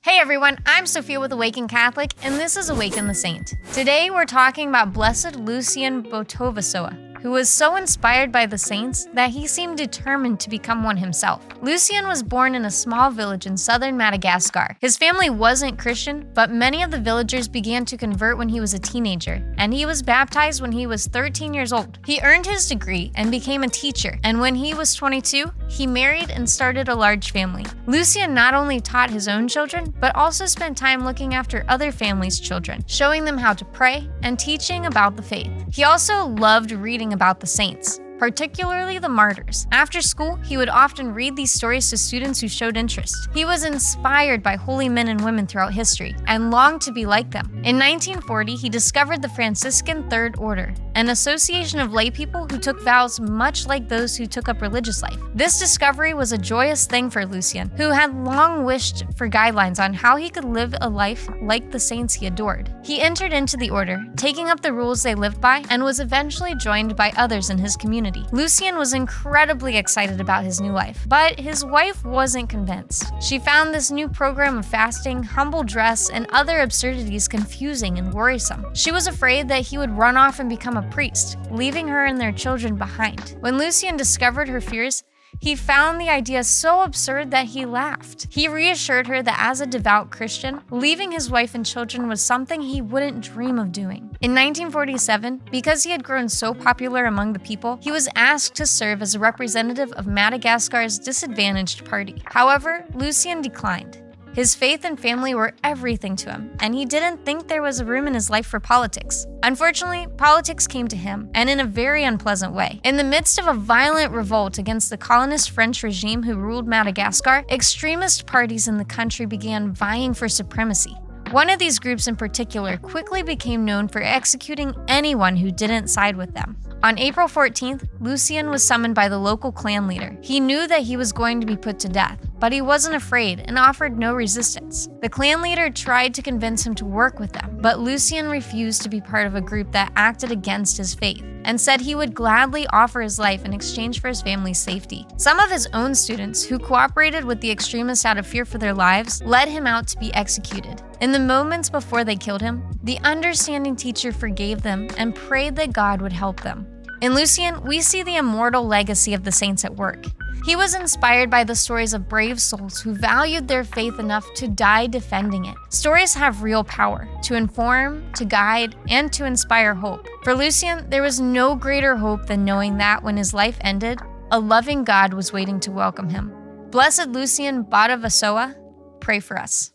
Hey everyone, I'm Sophia with Awaken Catholic, and this is Awaken the Saint. Today we're talking about Blessed Lucien Botovasoa, who was so inspired by the saints that he seemed determined to become one himself. Lucien was born in a small village in southern Madagascar. His family wasn't Christian, but many of the villagers began to convert when he was a teenager, and he was baptized when he was 13 years old. He earned his degree and became a teacher, and when he was 22, he married and started a large family. Lucien not only taught his own children, but also spent time looking after other families' children, showing them how to pray and teaching about the faith. He also loved reading about the saints, particularly the martyrs. After school, he would often read these stories to students who showed interest. He was inspired by holy men and women throughout history and longed to be like them. In 1940, he discovered the Franciscan Third Order, an association of lay people who took vows much like those who took up religious life. This discovery was a joyous thing for Lucien, who had long wished for guidelines on how he could live a life like the saints he adored. He entered into the order, taking up the rules they lived by, and was eventually joined by others in his community. Lucien was incredibly excited about his new life, but his wife wasn't convinced. She found this new program of fasting, humble dress, and other absurdities confusing and worrisome. She was afraid that he would run off and become a priest, leaving her and their children behind. When Lucien discovered her fears, he found the idea so absurd that he laughed. He reassured her that as a devout Christian, leaving his wife and children was something he wouldn't dream of doing. In 1947, because he had grown so popular among the people, he was asked to serve as a representative of Madagascar's disadvantaged party. However, Lucien declined. His faith and family were everything to him, and he didn't think there was a room in his life for politics. Unfortunately, politics came to him, and in a very unpleasant way. In the midst of a violent revolt against the colonist French regime who ruled Madagascar, extremist parties in the country began vying for supremacy. One of these groups in particular quickly became known for executing anyone who didn't side with them. On April 14th, Lucien was summoned by the local clan leader. He knew that he was going to be put to death, but he wasn't afraid and offered no resistance. The clan leader tried to convince him to work with them, but Lucien refused to be part of a group that acted against his faith and said he would gladly offer his life in exchange for his family's safety. Some of his own students, who cooperated with the extremists out of fear for their lives, led him out to be executed. In the moments before they killed him, the understanding teacher forgave them and prayed that God would help them. In Lucien, we see the immortal legacy of the saints at work. He was inspired by the stories of brave souls who valued their faith enough to die defending it. Stories have real power to inform, to guide, and to inspire hope. For Lucien, there was no greater hope than knowing that when his life ended, a loving God was waiting to welcome him. Blessed Lucien Botovasoa, pray for us.